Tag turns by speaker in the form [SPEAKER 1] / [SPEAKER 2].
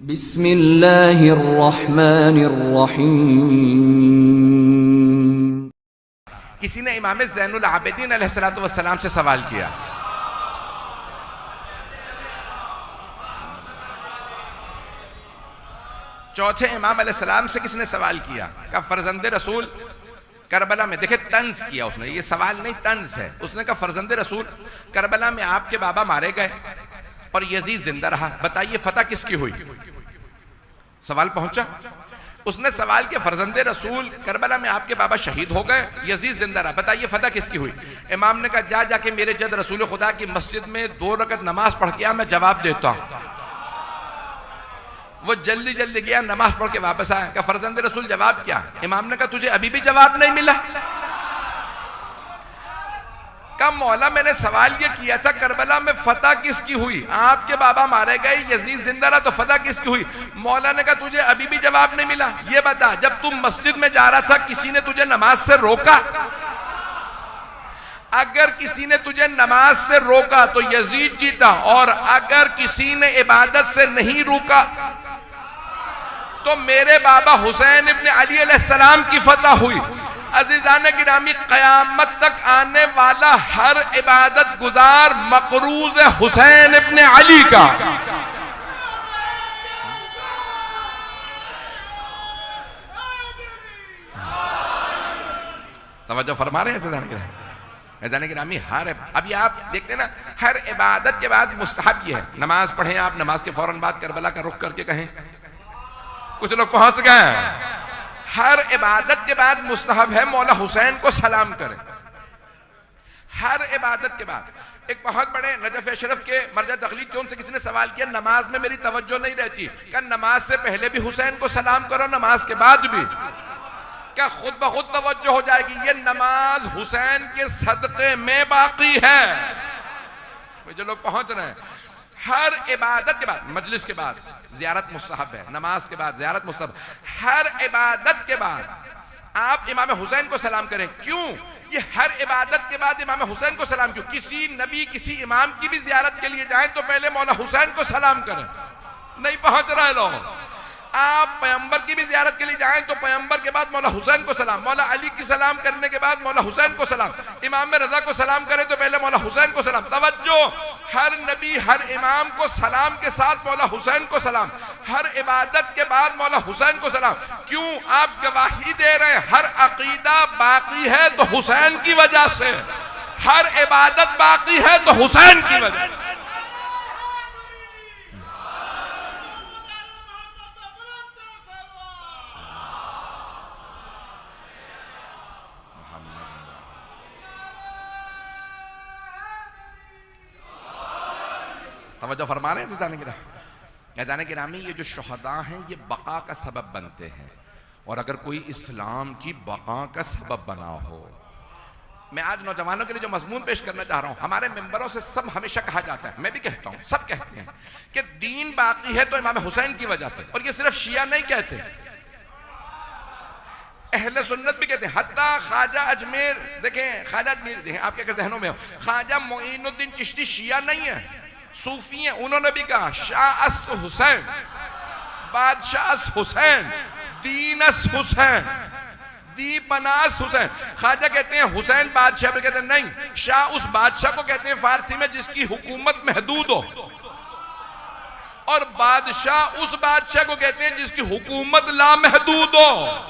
[SPEAKER 1] बिस्मिल्लाहिर्रहमानिर्रहीम।
[SPEAKER 2] किसी ने इमाम ज़ैनुल आबिदीन अलैहिस्सलातु वस्सलाम से सवाल किया, चौथे इमाम अलैहिस्सलाम से किसने सवाल किया? का फर्जंदे रसूल करबला में, देखे तंज किया उसने, ये सवाल नहीं तंज है। उसने कहा फर्जंदे रसूल करबला में आपके बाबा मारे गए और यजीद जिंदा रहा, बताइए फतह किसकी हुई? सवाल पहुंचा। उसने सवाल किया फर्जंदे रसूल करबला में आपके बाबा शहीद हो गए, यजीद जिंदा रहा, बताइए फतह किसकी हुई? इमाम ने कहा जाके मेरे जद रसूल खुदा की मस्जिद में 2 रकत नमाज पढ़ के आ, मैं जवाब देता हूं। वो जल्दी जल्दी गया, नमाज पढ़ के वापस आया। कहा फर्जंदे रसूल जवाब क्या? इमाम ने कहा तुझे अभी भी जवाब नहीं मिला? कहा मौला मैंने सवाल ये किया था करबला में फतह किसकी हुई, आपके बाबा मारे गए, यजीद जिंदा रहा, तो फतह किसकी हुई? मौला ने कहा तुझे अभी भी जवाब नहीं मिला। ये बता, जब तुम मस्जिद में जा रहा था किसी ने तुझे नमाज से रोका? अगर किसी ने तुझे नमाज से रोका तो यजीद जीता, और अगर किसी ने इबादत से नहीं रोका तो मेरे बाबा हुसैन इब्न अली अलैहिस्सलाम की फतह हुई। अज़ीज़ान गिरामी, क़यामत तक आने वाला हर इबादत गुजार मक़रूज़ हुसैन इब्न अली का। तवज्जो फरमा रहे हैं अज़ीज़ान गिरामी? हर, अभी आप देखते हैं ना, हर इबादत के बाद मुस्तहब ये है, नमाज पढ़ें आप, नमाज के फौरन बाद करबला का रुख करके कहें। कुछ लोग पहुंच गए हैं। हर इबादत के बाद मुस्तहब है मौला हुसैन को सलाम करें, हर इबादत के बाद। एक बहुत बड़े नजफ अशरफ के मर्जा तखलीक से किसी ने सवाल किया नमाज में मेरी तवज्जो नहीं रहती, क्या नमाज से पहले भी हुसैन को सलाम करो, नमाज के बाद भी? क्या खुद ब खुद तवज्जो हो जाएगी? ये नमाज हुसैन के सदक़े में बाकी है। जो लोग पहुंच रहे हैं, हर इबादत के बाद, मजलिस के बाद ज़ियारत मुस्तहब है, नमाज के बाद ज़ियारत मुस्तहब, हर इबादत के बाद आप इमाम हुसैन को सलाम करें। क्यों ये हर इबादत के बाद इमाम हुसैन को सलाम क्यों? किसी नबी किसी इमाम की भी ज़ियारत के लिए जाएं तो पहले मौला हुसैन को सलाम करें। नहीं पहुंच रहे लोग। आप पैगंबर की भी ज़ियारत के लिए जाएं तो पैगंबर के बाद मौला हुसैन को सलाम, मौला अली की सलाम करने के बाद मौला हुसैन को सलाम, इमाम रजा को सलाम करें तो पहले मौला हुसैन को सलाम। तवज्जो, हर नबी हर इमाम को सलाम के साथ मौला हुसैन को सलाम, हर इबादत के बाद मौला हुसैन को सलाम। क्यों? आप गवाही दे रहे हैं हर अकीदा बाकी है तो हुसैन की वजह से, हर इबादत बाकी है तो हुसैन की वजह से। तवज्जो फरमा रहे हैं जाने गिरामी? ये जो शुहदा हैं ये बका का सबब बनते हैं, और अगर कोई इस्लाम की बका का सबब बना हो। मैं आज नौजवानों के लिए जो मजमून पेश करना चाह रहा हूं, हमारे मेंबरों से सब हमेशा कहा जाता है, मैं भी कहता हूं, सब कहते हैं कि दीन बाकी है तो इमाम हुसैन की वजह से। और ये सिर्फ शिया नहीं कहते, अहले सुन्नत भी कहते हैं। हत्ता ख्वाजा अजमेर देखें, ख्वाजा अजमेर देखें, आपके अगर जहनों में हो, ख्वाजा मोइनुद्दीन चिश्ती शिया नहीं है, सूफी हैं। उन्होंने भी कहा शाह अस्त हुसैन, बादशाह हुसैन, दीनस हुसैन, दीपनास हुसैन। ख्वाजा कहते हैं हुसैन बादशाह, पर कहते हैं नहीं, शाह उस बादशाह को कहते हैं फारसी में जिसकी हुकूमत महदूद हो, और बादशाह उस बादशाह को कहते हैं जिसकी हुकूमत लामहदूद हो।